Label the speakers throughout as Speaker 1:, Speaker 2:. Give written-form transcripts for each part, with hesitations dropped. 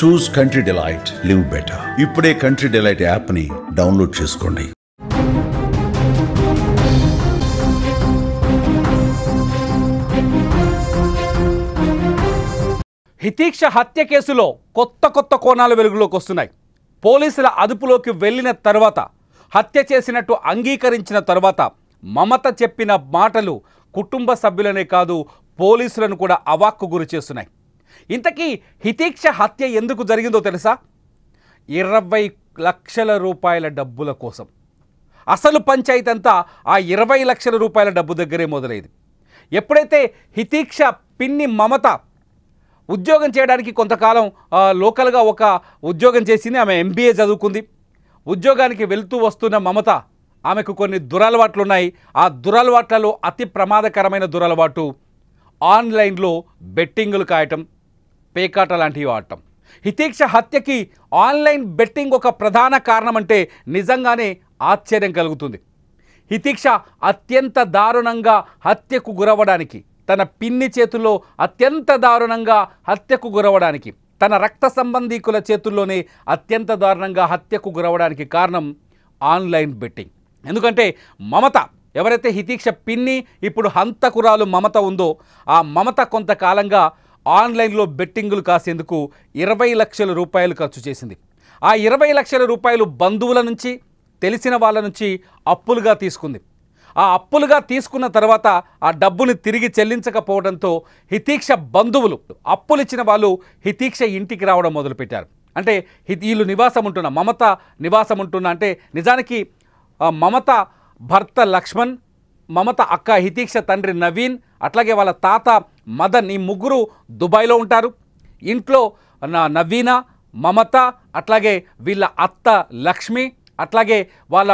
Speaker 1: చూస్ country delight, live better. ఇప్పుడే country delight యాప్ని download చేసుకోండి.
Speaker 2: హితీక్ష హత్య కేసులో కొత్త కోణాలు వెలుగులోకి వస్తున్నాయి. పోలీసుల అదుపులోకి వెళ్ళిన తర్వాత, హత్య చేసినట్టు అంగీకరించిన తర్వాత మమత చెప్పిన మాటలు కుటుంబ సభ్యులనే కాదు పోలీసులను కూడా అవాక్కు గురి చేస్తున్నాయి. ఇంతకీ హితీక్ష హత్య ఎందుకు జరిగిందో తెలుసా? 20 లక్షల రూపాయల డబ్బుల కోసం. అసలు పంచాయతీ అంతా ఆ 20 లక్షల రూపాయల డబ్బు దగ్గరే మొదలైంది. ఎప్పుడైతే హితీక్ష పిన్ని మమత ఉద్యోగం చేయడానికి కొంతకాలం లోకల్గా ఒక ఉద్యోగం చేసింది. ఆమె MBA చదువుకుంది. ఉద్యోగానికి వెళ్తూ వస్తున్న మమత, ఆమెకు కొన్ని దురలవాట్లు ఉన్నాయి. ఆ దురలవాట్లలో అతి ప్రమాదకరమైన దురలవాటు ఆన్లైన్లో బెట్టింగులు కాయటం, పేకాట లాంటివి ఆడటం. హితీక్ష హత్యకి ఆన్లైన్ బెట్టింగ్ ఒక ప్రధాన కారణం అంటే నిజంగానే ఆశ్చర్యం కలుగుతుంది. హితీక్ష అత్యంత దారుణంగా హత్యకు గురవడానికి, తన పిన్ని చేతుల్లో అత్యంత దారుణంగా హత్యకు గురవడానికి, తన రక్త సంబంధీకుల చేతుల్లోనే అత్యంత దారుణంగా హత్యకు గురవడానికి కారణం ఆన్లైన్ బెట్టింగ్. ఎందుకంటే మమత, ఎవరైతే హితీక్ష పిన్ని ఇప్పుడు హంతకురాలు మమత ఉందో, ఆ మమత కొంతకాలంగా ఆన్లైన్లో బెట్టింగులు కాసేందుకు 20 లక్షల రూపాయలు ఖర్చు చేసింది. ఆ 20 లక్షల రూపాయలు బంధువుల నుంచి, తెలిసిన వాళ్ళ నుంచి అప్పులుగా తీసుకుంది. ఆ అప్పులుగా తీసుకున్న తర్వాత ఆ డబ్బుని తిరిగి చెల్లించకపోవడంతో హితీక్ష బంధువులు, అప్పులిచ్చిన వాళ్ళు హితీక్ష ఇంటికి రావడం మొదలుపెట్టారు. అంటే వీళ్ళు నివాసం ఉంటున్న, మమత నివాసం ఉంటున్న, అంటే నిజానికి మమత భర్త లక్ష్మణ్, మమత అక్క హితీక్ష తండ్రి నవీన్, అట్లాగే వాళ్ళ తాత మదన్, ఈ ముగ్గురు దుబాయ్లో ఉంటారు. ఇంట్లో నవీన, మమత, అట్లాగే వీళ్ళ అత్త లక్ష్మి, అట్లాగే వాళ్ళ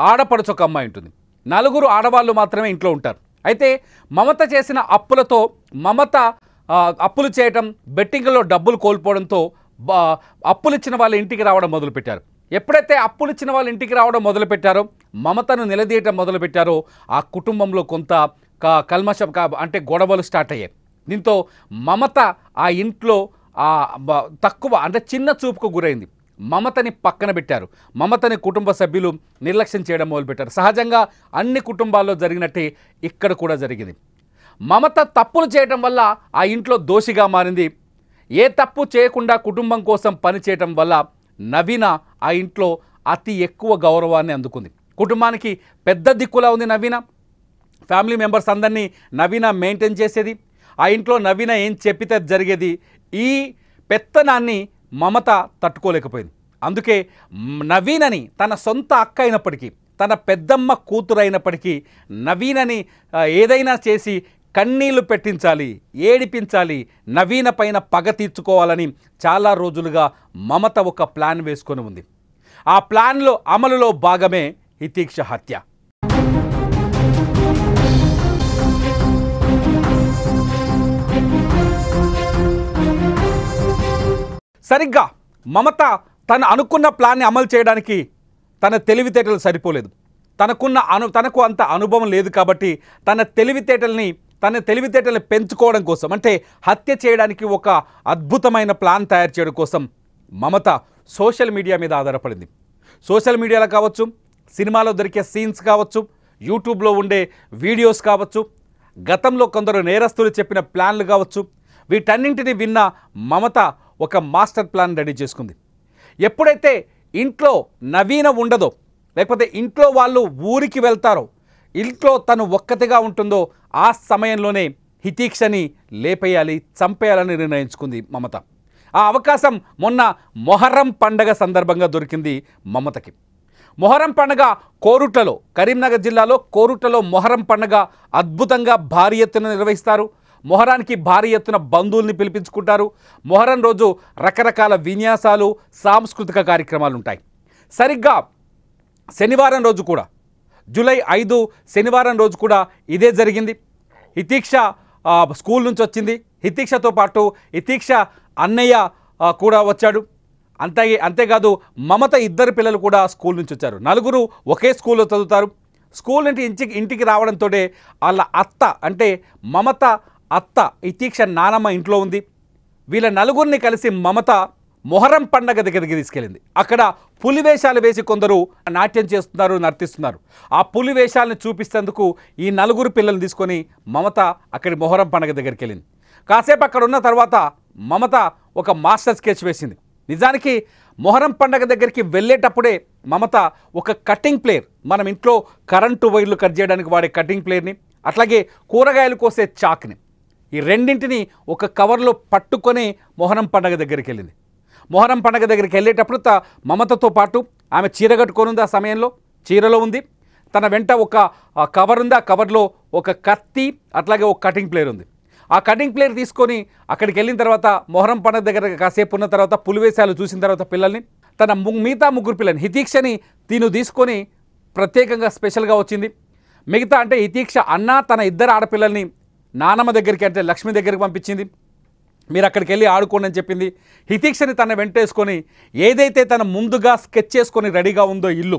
Speaker 2: ఆడపడుచు ఒక అమ్మాయి ఉంటుంది. 4 ఆడవాళ్ళు మాత్రమే ఇంట్లో ఉంటారు. అయితే మమత చేసిన అప్పులతో, మమత అప్పులు చేయటం, బెట్టింగ్లో డబ్బులు కోల్పోవడంతో అప్పులిచ్చిన వాళ్ళ ఇంటికి రావడం మొదలుపెట్టారు. ఎప్పుడైతే అప్పులిచ్చిన వాళ్ళ ఇంటికి రావడం మొదలుపెట్టారో, మమతను నిలదీయటం మొదలుపెట్టారో, ఆ కుటుంబంలో కొంత కల్మషం అంటే గొడవలు స్టార్ట్ అయ్యాయి. దీంతో మమత ఆ ఇంట్లో తక్కువ, అంటే చిన్న చూపుకు గురైంది. మమతని పక్కన పెట్టారు. మమతని కుటుంబ సభ్యులు నిర్లక్ష్యం చేయడం మొదలుపెట్టారు. సహజంగా అన్ని కుటుంబాల్లో జరిగినట్టే ఇక్కడ కూడా జరిగింది. మమత తప్పులు చేయడం వల్ల ఆ ఇంట్లో దోషిగా మారింది. ఏ తప్పు చేయకుండా కుటుంబం కోసం పనిచేయటం వల్ల నవీన ఆ ఇంట్లో అతి ఎక్కువ గౌరవాన్ని అందుకుంది. కుటుంబానికి పెద్ద దిక్కులా ఉంది నవీన. ఫ్యామిలీ మెంబర్స్ అందరినీ నవీన మెయింటైన్ చేసేది. ఆ ఇంట్లో నవీన ఏం చెప్పితే జరిగేది. ఈ పెత్తనాన్ని మమత తట్టుకోలేకపోయింది. అందుకే నవీనని తన సొంత అక్క అయినప్పటికీ, తన పెద్దమ్మ కూతురు అయినప్పటికీ నవీనని ఏదైనా చేసి కన్నీళ్లు పెట్టించాలి, ఏడిపించాలి, నవీన పైన పగ తీర్చుకోవాలని చాలా రోజులుగా మమత ఒక ప్లాన్ వేసుకొని ఉంది. ఆ ప్లాన్లో అమలులో భాగమే హితీక్ష హత్య. సరిగ్గా మమత తన అనుకున్న ప్లాన్ని అమలు చేయడానికి తన తెలివితేటలు సరిపోలేదు. తనకు అంత అనుభవం లేదు కాబట్టి తన తెలివితేటల్ని పెంచుకోవడం కోసం, అంటే హత్య చేయడానికి ఒక అద్భుతమైన ప్లాన్ తయారు చేయడం కోసం మమత సోషల్ మీడియా మీద ఆధారపడింది. సోషల్ మీడియాలో కావచ్చు, సినిమాలో దొరికే సీన్స్ కావచ్చు, యూట్యూబ్లో ఉండే వీడియోస్ కావచ్చు, గతంలో కొందరు నేరస్తులు చెప్పిన ప్లాన్లు కావచ్చు, వీటన్నింటినీ విన్న మమత ఒక మాస్టర్ ప్లాన్ రెడీ చేసుకుంది. ఎప్పుడైతే ఇంట్లో నవీన ఉండదో, లేకపోతే ఇంట్లో వాళ్ళు ఊరికి వెళ్తారో, ఇంట్లో తను ఒక్కతిగా ఉంటుందో, ఆ సమయంలోనే హితీక్షని లేపేయాలి, చంపేయాలని నిర్ణయించుకుంది మమత. ఆ అవకాశం మొన్న మొహర్రం పండగ సందర్భంగా దొరికింది మమతకి. మొహర్రం పండగ కోరుట్లలో, కరీంనగర్ జిల్లాలో కోరుట్లలో మొహర్రం పండగ అద్భుతంగా భారీ ఎత్తున నిర్వహిస్తారు. మొహరానికి భారీ ఎత్తున బంధువుల్ని పిలిపించుకుంటారు. మొహరం రోజు రకరకాల విన్యాసాలు, సాంస్కృతిక కార్యక్రమాలు ఉంటాయి. సరిగ్గా శనివారం రోజు కూడా, జూలై 5 శనివారం రోజు కూడా ఇదే జరిగింది. హితీక్ష స్కూల్ నుంచి వచ్చింది. హితీక్షతో పాటు హితీక్ష అన్నయ్య కూడా వచ్చాడు. అంతేకాదు మమత ఇద్దరు పిల్లలు కూడా స్కూల్ నుంచి వచ్చారు. 4 ఒకే స్కూల్లో చదువుతారు. స్కూల్ నుంచి ఇంటికి రావడంతో వాళ్ళ అత్త, అంటే మమత అత్త హితీక్ష నానమ్మ ఇంట్లో ఉంది. వీళ్ళ 4 కలిసి మమత మొహరం పండగ దగ్గరికి తీసుకెళ్ళింది. అక్కడ పులి వేషాలు వేసి కొందరు నాట్యం చేస్తున్నారు, నర్తిస్తున్నారు. ఆ పులి వేషాలను చూపిస్తేందుకు ఈ నలుగురు పిల్లల్ని తీసుకొని మమత అక్కడి మొహరం పండగ దగ్గరికి వెళ్ళింది. కాసేపు అక్కడ ఉన్న తర్వాత మమత ఒక మాస్టర్ స్కెచ్ వేసింది. నిజానికి మొహరం పండగ దగ్గరికి వెళ్ళేటప్పుడే మమత ఒక కటింగ్ ప్లేయర్, మనం ఇంట్లో కరెంటు వైర్లు కట్ చేయడానికి వాడే కటింగ్ ప్లేయర్ని, అట్లాగే కూరగాయలు కోసే చాక్ని, ఈ రెండింటిని ఒక కవర్లో పట్టుకొని మొహరం పండగ దగ్గరికి వెళ్ళింది. మొహరం పండగ దగ్గరికి వెళ్ళేటప్పుడు మమతతో పాటు ఆమె చీర కట్టుకొని ఉంది. ఆ సమయంలో చీరలో ఉంది. తన వెంట ఒక కవర్ ఉంది. ఆ కవర్లో ఒక కత్తి అట్లాగే ఒక కటింగ్ ప్లేయర్ ఉంది. ఆ కటింగ్ ప్లేయర్ తీసుకొని అక్కడికి వెళ్ళిన తర్వాత మొహరం పండగ దగ్గర కాసేపు ఉన్న తర్వాత పులివేశాలు చూసిన తర్వాత పిల్లల్ని, తన మిగతా ముగ్గురు పిల్లల్ని, హితీక్షని తీసుకొని ప్రత్యేకంగా స్పెషల్గా వచ్చింది. మిగతా అంటే హితీక్ష అన్న తన ఇద్దరు ఆడపిల్లల్ని నానమ్మ దగ్గరికి అంటే లక్ష్మి దగ్గరికి పంపించింది. మీరు అక్కడికి వెళ్ళి ఆడుకోండి అని చెప్పింది. హితీక్షని తన వెంటేసుకొని ఏదైతే తన ముందుగా స్కెచ్ చేసుకొని రెడీగా ఉందో ఇల్లు,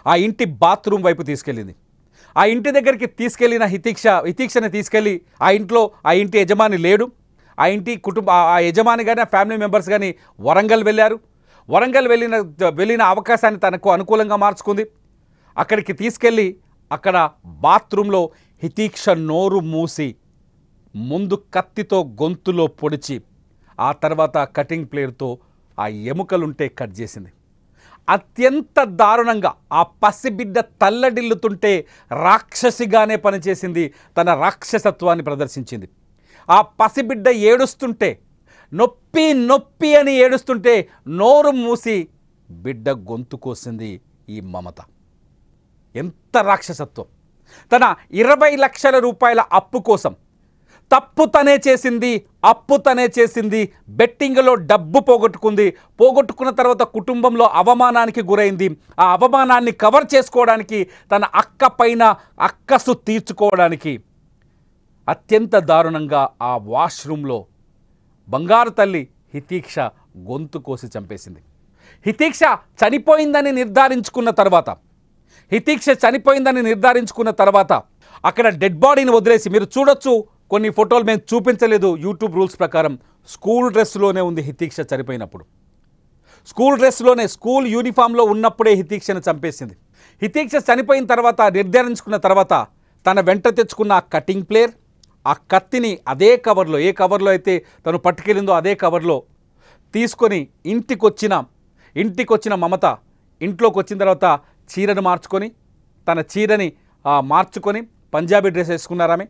Speaker 2: ఆ ఇంటి బాత్రూమ్ వైపు తీసుకెళ్ళింది. ఆ ఇంటి దగ్గరికి తీసుకెళ్ళిన హితీక్షని తీసుకెళ్ళి ఆ ఇంటి యజమాని లేడు. ఆ ఇంటి ఆ యజమాని కానీ ఆ ఫ్యామిలీ మెంబర్స్ కానీ వరంగల్ వెళ్ళారు. వరంగల్ వెళ్ళిన అవకాశాన్ని తనకు అనుకూలంగా మార్చుకుంది. అక్కడికి తీసుకెళ్ళి అక్కడ బాత్రూంలో హితీక్ష నోరు మూసి ముందు కత్తితో గొంతులో పొడిచి ఆ తర్వాత కటింగ్ ప్లేయర్తో ఆ ఎముకలుంటే కట్ చేసింది. అత్యంత దారుణంగా ఆ పసిబిడ్డ తల్లడిల్లుతుంటే రాక్షసిగానే పనిచేసింది. తన రాక్షసత్వాన్ని ప్రదర్శించింది. ఆ పసిబిడ్డ ఏడుస్తుంటే, నొప్పి నొప్పి అని ఏడుస్తుంటే నోరు మూసి బిడ్డ గొంతు కోసింది ఈ మమత. ఎంత రాక్షసత్వం! తన 20 లక్షల రూపాయల అప్పు కోసం తప్పు తనే చేసింది, అప్పు తనే చేసింది, బెట్టింగ్లో డబ్బు పోగొట్టుకున్న తర్వాత కుటుంబంలో అవమానానికి గురైంది. ఆ అవమానాన్ని కవర్ చేసుకోవడానికి, తన అక్క పైన అక్కసు తీర్చుకోవడానికి అత్యంత దారుణంగా ఆ వాష్రూమ్లో బంగారు తల్లి హితీక్ష గొంతు కోసి చంపేసింది. హితీక్ష చనిపోయిందని నిర్ధారించుకున్న తర్వాత అక్కడ డెడ్ బాడీని వదిలేసి, మీరు చూడొచ్చు కొన్ని ఫోటోలు మేము చూపించలేదు యూట్యూబ్ రూల్స్ ప్రకారం, స్కూల్ డ్రెస్లోనే ఉంది హితీక్ష చనిపోయినప్పుడు. స్కూల్ డ్రెస్లోనే, స్కూల్ యూనిఫామ్లో ఉన్నప్పుడే హితీక్షను చంపేసింది. హితీక్ష చనిపోయిన తర్వాత నిర్ధారించుకున్న తర్వాత తన వెంట తెచ్చుకున్న ఆ కటింగ్ ప్లేయర్, ఆ కత్తిని అదే కవర్లో, ఏ కవర్లో అయితే తను పట్టుకెళ్ళిందో అదే కవర్లో తీసుకొని ఇంటికొచ్చిన మమత ఇంట్లోకి వచ్చిన తర్వాత చీరను మార్చుకొని, తన చీరని మార్చుకొని పంజాబీ డ్రెస్ వేసుకున్నారామె.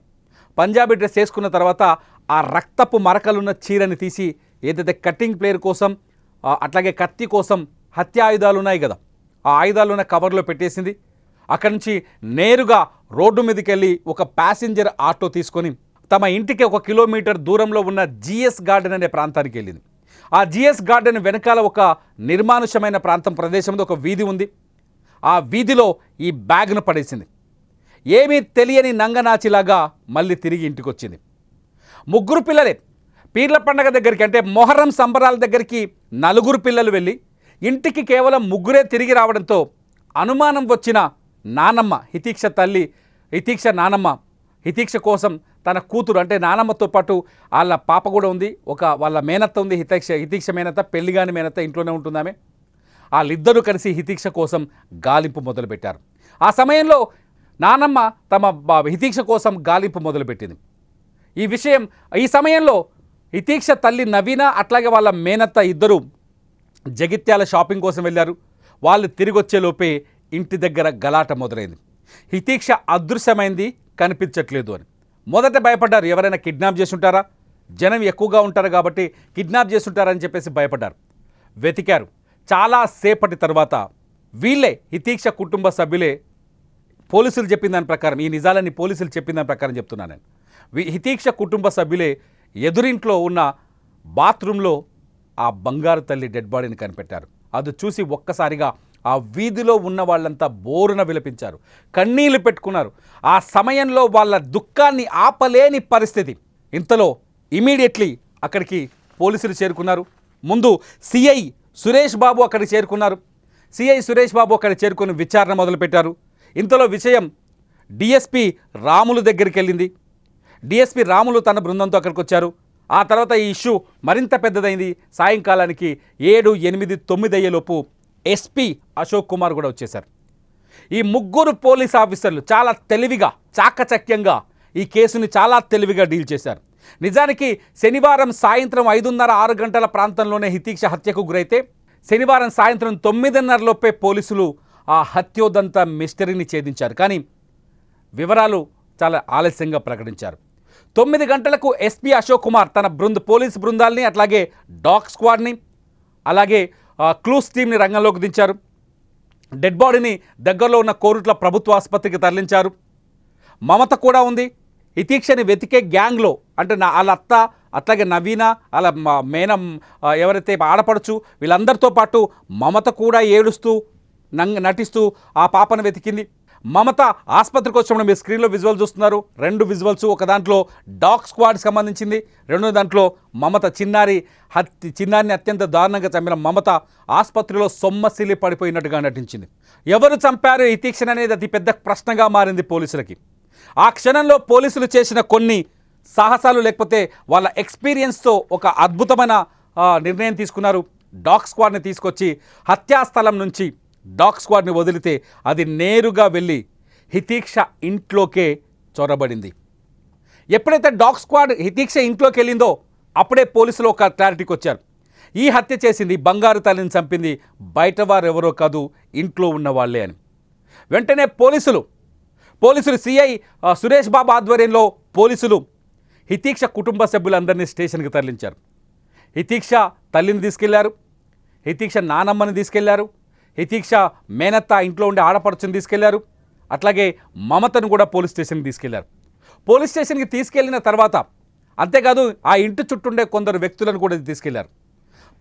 Speaker 2: పంజాబీ డ్రెస్ వేసుకున్న తర్వాత ఆ రక్తపు మరకలున్న చీరని తీసి ఏదైతే కటింగ్ ప్లేయర్ కోసం అట్లాగే కత్తి కోసం హత్యాయుధాలు ఉన్నాయి కదా, ఆ ఆయుధాలున్న కవర్లో పెట్టేసింది. అక్కడి నుంచి నేరుగా రోడ్డు మీదకి వెళ్ళి ఒక ప్యాసింజర్ ఆటో తీసుకొని తమ ఇంటికి 1 కిలోమీటర్ దూరంలో ఉన్న జిఎస్ గార్డెన్ అనే ప్రాంతానికి వెళ్ళింది. ఆ జిఎస్ గార్డెన్ వెనకాల ఒక నిర్మానుష్యమైన ప్రదేశంలో ఒక వీధి ఉంది. ఆ వీధిలో ఈ బ్యాగ్ను పడేసింది. ఏమీ తెలియని నంగనాచిలాగా మళ్ళీ తిరిగి ఇంటికి వచ్చింది. ముగ్గురు పిల్లలే పీర్ల పండగ దగ్గరికి, అంటే మొహరం సంబరాల దగ్గరికి 4 పిల్లలు వెళ్ళి ఇంటికి కేవలం 3 తిరిగి రావడంతో అనుమానం వచ్చిన నానమ్మ, హితీక్ష నానమ్మ హితీక్ష కోసం తన కూతురు, అంటే నానమ్మతో పాటు వాళ్ళ పాప కూడా ఉంది, వాళ్ళ మేనత్త ఉంది, హితీక్ష మేనత్త, పెళ్లిగాని మేనత్త ఇంట్లోనే ఉంటుందామె. వాళ్ళిద్దరూ కలిసి హితీక్ష కోసం గాలింపు మొదలుపెట్టారు. ఆ సమయంలో నానమ్మ తమ హితీక్ష కోసం గాలింపు మొదలుపెట్టింది. ఈ సమయంలో హితీక్ష తల్లి నవీన అట్లాగే వాళ్ళ మేనత్త ఇద్దరు జగిత్యాల షాపింగ్ కోసం వెళ్ళారు. వాళ్ళు తిరిగి వచ్చేలోపే ఇంటి దగ్గర గలాట మొదలైంది. హితీక్ష అదృశ్యమైంది, కనిపించట్లేదు అని మొదట భయపడ్డారు. ఎవరైనా కిడ్నాప్ చేసి ఉంటారా, జనం ఎక్కువగా ఉంటారు కాబట్టి కిడ్నాప్ చేసి ఉంటారని చెప్పేసి భయపడ్డారు. వెతికారు. చాలా సేపటి తర్వాత వీళ్ళే, హితీక్ష కుటుంబ సభ్యులే, పోలీసులు చెప్పిన దాని ప్రకారం, ఈ నిజాలన్నీ పోలీసులు చెప్పిన దాని ప్రకారం చెప్తున్నాను నేను, హితీక్ష కుటుంబ సభ్యులే ఎదురింట్లో ఉన్న బాత్రూంలో ఆ బంగారు తల్లి డెడ్ బాడీని కనిపెట్టారు. అది చూసి ఒక్కసారిగా ఆ వీధిలో ఉన్న వాళ్ళంతా బోరున విలపించారు, కన్నీళ్లు పెట్టుకున్నారు. ఆ సమయంలో వాళ్ళ దుఃఖాన్ని ఆపలేని పరిస్థితి. ఇంతలో ఇమీడియట్లీ అక్కడికి పోలీసులు చేరుకున్నారు. ముందు సిఐ సురేష్ బాబు అక్కడికి చేరుకున్నారు. సిఐ సురేష్ బాబు అక్కడికి చేరుకొని విచారణ మొదలుపెట్టారు. ఇంతలో విషయం డిఎస్పి రాములు దగ్గరికి వెళ్ళింది. డిఎస్పి రాములు తన బృందంతో అక్కడికి వచ్చారు. ఆ తర్వాత ఈ ఇష్యూ మరింత పెద్దదైంది. సాయంకాలానికి 7, 8, 9 అయ్యేలోపు ఎస్పీ అశోక్ కుమార్ కూడా వచ్చేశారు. ఈ ముగ్గురు పోలీస్ ఆఫీసర్లు చాలా తెలివిగా, చాకచక్యంగా ఈ కేసుని చాలా తెలివిగా డీల్ చేశారు. నిజానికి శనివారం సాయంత్రం 5:30, 6 గంటల ప్రాంతంలోనే హితీక్ష హత్యకు గురైతే శనివారం సాయంత్రం 9:30 లోపే పోలీసులు ఆ హత్యోదంత మిస్టరీని ఛేదించారు. కానీ వివరాలు చాలా ఆలస్యంగా ప్రకటించారు. 9 గంటలకు ఎస్పీ అశోక్ కుమార్ తన పోలీసు బృందాల్ని, అట్లాగే డాగ్ స్క్వాడ్ని, అలాగే క్లూస్ టీమ్ని రంగంలోకి దించారు. డెడ్ బాడీని దగ్గరలో ఉన్న కోరుట్ల ప్రభుత్వ ఆసుపత్రికి తరలించారు. మమత కూడా ఉంది. హితీక్షని వెతికే గ్యాంగ్లో అంటే వాళ్ళ అత్త, అట్లాగే నవీన, వాళ్ళ మేనం ఎవరైతే ఆడపడుచు, వీళ్ళందరితో పాటు మమత కూడా ఏడుస్తూ నటిస్తూ ఆ పాపను వెతికింది. మమత ఆసుపత్రికి వచ్చినప్పుడు మీరు స్క్రీన్లో విజువల్ చూస్తున్నారు. 2 విజువల్స్, ఒక దాంట్లో డాగ్ స్క్వాడ్కి సంబంధించింది, రెండో దాంట్లో మమత చిన్నారిని అత్యంత దారుణంగా చంపిన మమత ఆసుపత్రిలో సొమ్మసిల్లి పడిపోయినట్టుగా నటించింది. ఎవరు చంపారు హితీక్షని అనేది అతి పెద్ద ప్రశ్నగా మారింది పోలీసులకి. ఆ క్షణంలో పోలీసులు చేసిన కొన్ని సాహసాలు, లేకపోతే వాళ్ళ ఎక్స్పీరియన్స్తో ఒక అద్భుతమైన నిర్ణయం తీసుకున్నారు. డాగ్ స్క్వాడ్ని తీసుకొచ్చి హత్యాస్థలం నుంచి డాగ్ స్క్వాడ్ని వదిలితే అది నేరుగా వెళ్ళి హితీక్ష ఇంట్లోకే చొరబడింది. ఎప్పుడైతే డాగ్ స్క్వాడ్ హితీక్ష ఇంట్లోకి వెళ్ళిందో అప్పుడే పోలీసులు ఒక క్లారిటీకి వచ్చారు. ఈ హత్య చేసింది, బంగారు తల్లిని చంపింది బయట వారు ఎవరో కాదు, ఇంట్లో ఉన్న వాళ్ళే అని. వెంటనే పోలీసులు సిఐ సురేష్ బాబు ఆధ్వర్యంలో పోలీసులు హితీక్ష కుటుంబ సభ్యులందరినీ స్టేషన్కి తరలించారు. హితీక్ష తల్లిని తీసుకెళ్లారు, హితీక్ష నానమ్మని తీసుకెళ్లారు, హితీక్ష మేనత్త ఇంట్లో ఉండే ఆడపడుచుని తీసుకెళ్లారు, అట్లాగే మమతను కూడా పోలీస్ స్టేషన్కి తీసుకెళ్లారు. పోలీస్ స్టేషన్కి తీసుకెళ్లిన తర్వాత అంతేకాదు ఆ ఇంటి చుట్టూండే కొందరు వ్యక్తులను కూడా తీసుకెళ్లారు.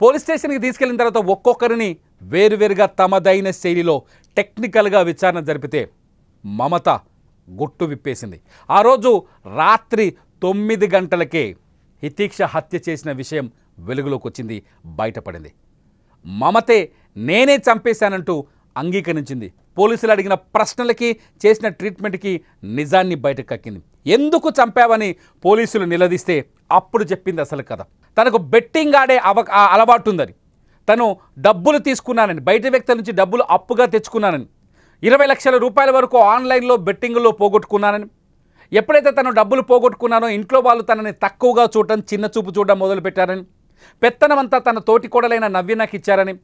Speaker 2: పోలీస్ స్టేషన్కి తీసుకెళ్లిన తర్వాత ఒక్కొక్కరిని వేరువేరుగా తమదైన శైలిలో టెక్నికల్గా విచారణ జరిపితే మమత గుట్టు విప్పేసింది. ఆ రోజు రాత్రి 9 గంటలకే హితీక్ష హత్య చేసిన విషయం వెలుగులోకి వచ్చింది, బయటపడింది. మమతే నేనే చంపేశానంటూ అంగీకరించింది. పోలీసులు అడిగిన ప్రశ్నలకి, చేసిన ట్రీట్మెంట్కి నిజాన్ని బయటకు కక్కింది. ఎందుకు చంపావని పోలీసులు నిలదీస్తే అప్పుడు చెప్పింది అసలు కథ. తనకు బెట్టింగ్ ఆడే అలవాటు ఉందని, తను డబ్బులు తీసుకున్నానని, బయట వ్యక్తుల నుంచి డబ్బులు అప్పుగా తెచ్చుకున్నానని, 20 లక్షల రూపాయల వరకు ఆన్లైన్లో బెట్టింగ్లో పోగొట్టుకున్నానని, ఎప్పుడైతే తను డబ్బులు పోగొట్టుకున్నానో ఇంట్లో వాళ్ళు తనని తక్కువగా చూడటం, చిన్న చూపు చూడడం మొదలుపెట్టారని, పెత్తనమంతా తన తోటి కోడలైన నవీనకి ఇచ్చారని,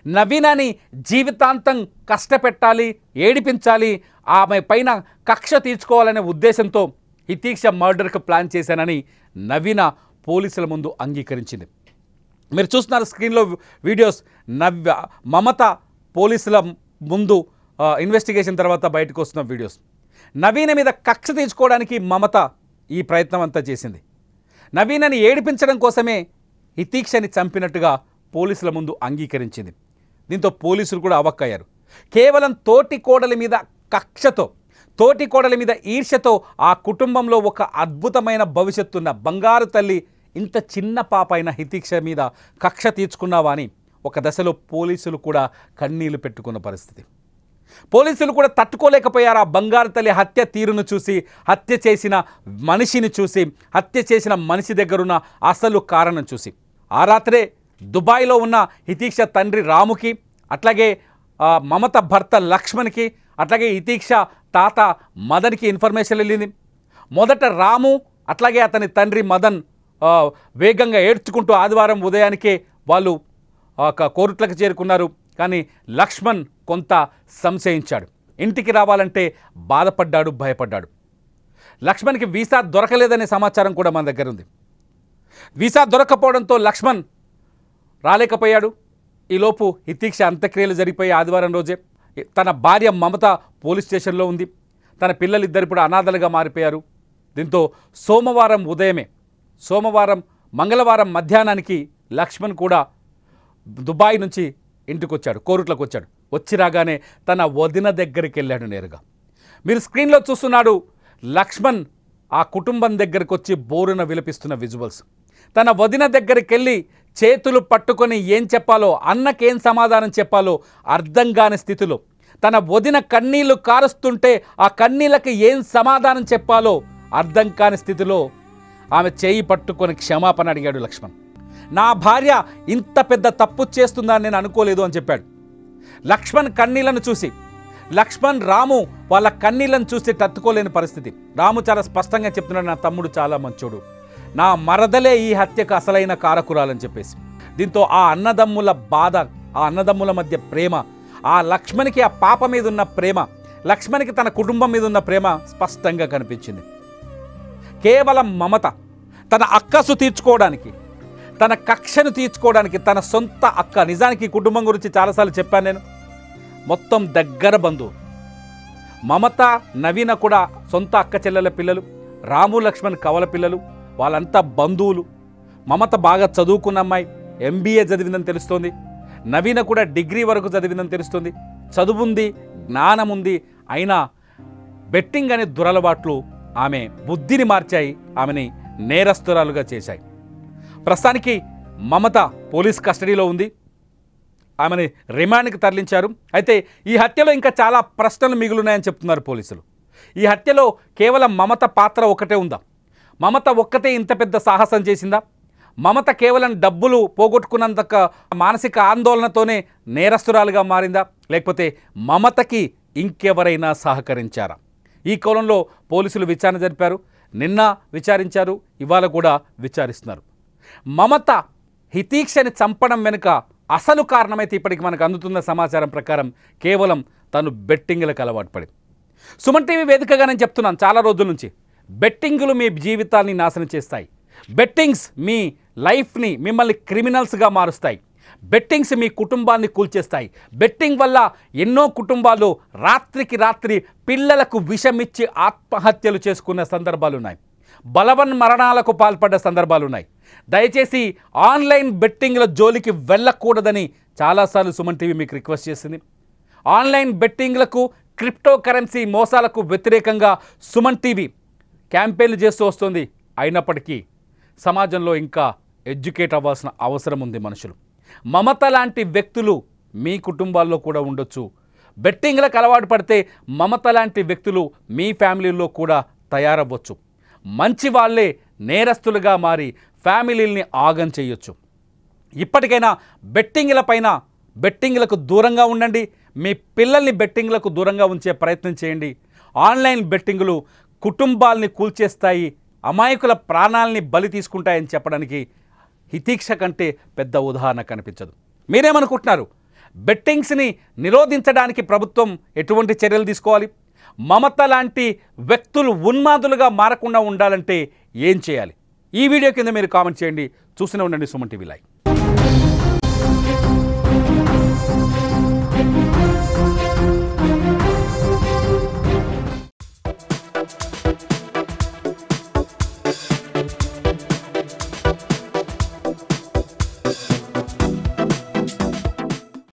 Speaker 2: నవీనాని జీవితాంతం కష్టపెట్టాలి, ఏడిపించాలి, ఆమె పైన కక్ష తీర్చుకోవాలనే ఉద్దేశంతో హితీక్ష మర్డర్కి ప్లాన్ చేశానని నవీన పోలీసుల ముందు అంగీకరించింది. మీరు చూస్తున్నారు స్క్రీన్లో వీడియోస్. మమత పోలీసుల ముందు ఇన్వెస్టిగేషన్ తర్వాత బయటకు వస్తున్న వీడియోస్. నవీన మీద కక్ష తీర్చుకోవడానికి మమత ఈ ప్రయత్నం అంతా చేసింది. నవీనని ఏడిపించడం కోసమే హితీక్షని చంపినట్టుగా పోలీసుల ముందు అంగీకరించింది. దీంతో పోలీసులు కూడా అవాక్కయ్యారు. కేవలం తోటి కోడల మీద కక్షతో, తోటి కోడల మీద ఈర్ష్యతో ఆ కుటుంబంలో ఒక అద్భుతమైన భవిష్యత్తున్న బంగారు తల్లి ఇంత చిన్న పాప అయిన హితీక్ష మీద కక్ష తీర్చుకున్నావా అని ఒక దశలో పోలీసులు కూడా కన్నీళ్లు పెట్టుకున్న పరిస్థితి. పోలీసులు కూడా తట్టుకోలేకపోయారు ఆ బంగారు తల్లి హత్య తీరును చూసి, హత్య చేసిన మనిషిని చూసి, హత్య చేసిన మనిషి దగ్గరున్న అసలు కారణం చూసి. ఆ రాత్రే దుబాయ్లో ఉన్న హితీక్ష తండ్రి రాముకి, అట్లాగే మమత భర్త లక్ష్మణ్కి, అట్లాగే హితీక్ష తాత మదన్కి ఇన్ఫర్మేషన్ వెళ్ళింది. మొదట రాము అట్లాగే అతని తండ్రి మదన్ వేగంగా ఏడ్చుకుంటూ ఆదివారం ఉదయానికే వాళ్ళు కోరుట్లకు చేరుకున్నారు. కానీ లక్ష్మణ్ కొంత సంశయించాడు. ఇంటికి రావాలంటే బాధపడ్డాడు, భయపడ్డాడు. లక్ష్మణ్కి వీసా దొరకలేదనే సమాచారం కూడా మన దగ్గర ఉంది. వీసా దొరకపోవడంతో లక్ష్మణ్ రాలేకపోయాడు. ఈలోపు హితీక్ష అంత్యక్రియలు జరిగిపోయి ఆదివారం రోజే తన భార్య మమత పోలీస్ స్టేషన్లో ఉంది. తన పిల్లలిద్దరు ఇప్పుడు అనాథలుగా మారిపోయారు. దీంతో మంగళవారం మధ్యాహ్నానికి లక్ష్మణ్ కూడా దుబాయ్ నుంచి ఇంటికి వచ్చాడు, కోరుట్లకు వచ్చాడు. వచ్చి రాగానే తన వదిన దగ్గరికి వెళ్ళాడు నేరుగా. మీరు స్క్రీన్లో చూస్తున్నాడు లక్ష్మణ్ ఆ కుటుంబం దగ్గరికి వచ్చి బోరున విలపిస్తున్న విజువల్స్. తన వదిన దగ్గరికి వెళ్ళి చేతులు పట్టుకొని ఏం చెప్పాలో, అన్నకేం సమాధానం చెప్పాలో అర్థం కాని స్థితిలో, తన వదిన కన్నీళ్లు కారుస్తుంటే ఆ కన్నీళ్ళకి ఏం సమాధానం చెప్పాలో అర్థం కాని స్థితిలో ఆమె చేయి పట్టుకొని క్షమాపణ అడిగాడు లక్ష్మణ్. నా భార్య ఇంత పెద్ద తప్పు చేస్తుందని నేను అనుకోలేదు అని చెప్పాడు. లక్ష్మణ్ కన్నీళ్లను చూసి రాము వాళ్ళ కన్నీళ్లను చూసి తట్టుకోలేని పరిస్థితి. రాము చాలా స్పష్టంగా చెప్తున్నాడు, నా తమ్ముడు చాలా మంచోడు, నా మరదలే ఈ హత్యకు అసలైన కారకురాలని చెప్పేసి. దీంతో ఆ అన్నదమ్ముల బాధ, ఆ అన్నదమ్ముల మధ్య ప్రేమ, ఆ లక్ష్మణ్కి ఆ పాప మీద ఉన్న ప్రేమ, లక్ష్మణ్కి తన కుటుంబం మీద ఉన్న ప్రేమ స్పష్టంగా కనిపించింది. కేవలం మమత తన అక్కసు తీర్చుకోవడానికి, తన కక్షను తీర్చుకోవడానికి, తన సొంత అక్క, నిజానికి ఈ కుటుంబం గురించి చాలాసార్లు చెప్పాను నేను, మొత్తం దగ్గర బంధువు. మమత నవీన కూడా సొంత అక్క చెల్లెల పిల్లలు, రాము లక్ష్మణ్ కవల పిల్లలు, వాళ్ళంతా బంధువులు. మమత బాగా చదువుకున్న అమ్మాయి, MBA చదివిందని తెలుస్తోంది. నవీన కూడా డిగ్రీ వరకు చదివిందని తెలుస్తుంది. చదువుంది, జ్ఞానం ఉంది. అయినా బెట్టింగ్ అనే దురలవాట్లు ఆమె బుద్ధిని మార్చాయి, ఆమెని నేరస్తురాలుగా చేశాయి. ప్రస్తుతానికి మమత పోలీస్ కస్టడీలో ఉంది, ఆమెని రిమాండ్కి తరలించారు. అయితే ఈ హత్యలో ఇంకా చాలా ప్రశ్నలు మిగులున్నాయని చెప్తున్నారు పోలీసులు. ఈ హత్యలో కేవలం మమత పాత్ర ఒకటే ఉందా? మమత ఒక్కతే ఇంత పెద్ద సాహసం చేసిందా? మమత కేవలం డబ్బులు పోగొట్టుకున్నంత మానసిక ఆందోళనతోనే నేరస్తురాలుగా మారిందా? లేకపోతే మమతకి ఇంకెవరైనా సహకరించారా? ఈ కోణంలో పోలీసులు విచారణ జరిపారు. నిన్న విచారించారు, ఇవాళ కూడా విచారిస్తున్నారు. మమత హితీక్షని చంపడం వెనుక అసలు కారణమైతే ఇప్పటికి మనకు అందుతున్న సమాచారం ప్రకారం కేవలం తను బెట్టింగ్లకు అలవాటు పడి. సుమన్ టీవీ వేదికగా నేను చెప్తున్నాను చాలా రోజుల నుంచి, బెట్టింగులు మీ జీవితాన్ని నాశనం చేస్తాయి. బెట్టింగ్స్ మీ లైఫ్ని, మిమ్మల్ని క్రిమినల్స్గా మారుస్తాయి. బెట్టింగ్స్ మీ కుటుంబాన్ని కూల్చేస్తాయి. బెట్టింగ్ వల్ల ఎన్నో కుటుంబాలు రాత్రికి రాత్రి పిల్లలకు విషమిచ్చి ఆత్మహత్యలు చేసుకున్న సందర్భాలు ఉన్నాయి. బలవన్ మరణాలకు పాల్పడ్డ సందర్భాలు ఉన్నాయి. దయచేసి ఆన్లైన్ బెట్టింగ్ల జోలికి వెళ్ళకూడదని చాలాసార్లు సుమన్ టీవీ మీకు రిక్వెస్ట్ చేసింది. ఆన్లైన్ బెట్టింగ్లకు, క్రిప్టో కరెన్సీ మోసాలకు వ్యతిరేకంగా సుమన్ టీవీ క్యాంపెయిన్లు చేస్తూ వస్తుంది. అయినప్పటికీ సమాజంలో ఇంకా ఎడ్యుకేట్ అవ్వాల్సిన అవసరం ఉంది మనుషులు. మమత లాంటి వ్యక్తులు మీ కుటుంబాల్లో కూడా ఉండొచ్చు. బెట్టింగ్లకు అలవాటు పడితే మమత లాంటి వ్యక్తులు మీ ఫ్యామిలీల్లో కూడా తయారవ్వచ్చు. మంచి వాళ్ళే నేరస్తులుగా మారి ఫ్యామిలీల్ని ఆగం చేయొచ్చు. ఇప్పటికైనా బెట్టింగ్లకు దూరంగా ఉండండి. మీ పిల్లల్ని బెట్టింగ్లకు దూరంగా ఉంచే ప్రయత్నం చేయండి. ఆన్లైన్ బెట్టింగులు కుటుంబాల్ని కూల్చేస్తాయి, అమాయకుల ప్రాణాలని బలి తీసుకుంటాయని చెప్పడానికి హితీక్ష కంటే పెద్ద ఉదాహరణ కనిపించదు. మీరేమనుకుంటున్నారు? బెట్టింగ్స్ని నిరోధించడానికి ప్రభుత్వం ఎటువంటి చర్యలు తీసుకోవాలి? మమత లాంటి వ్యక్తులు ఉన్మాదులుగా మారకుండా ఉండాలంటే ఏం చేయాలి? ఈ వీడియో కింద మీరు కామెంట్ చేయండి. చూస్తూనే ఉండండి సుమన్ టీవీ లైవ్.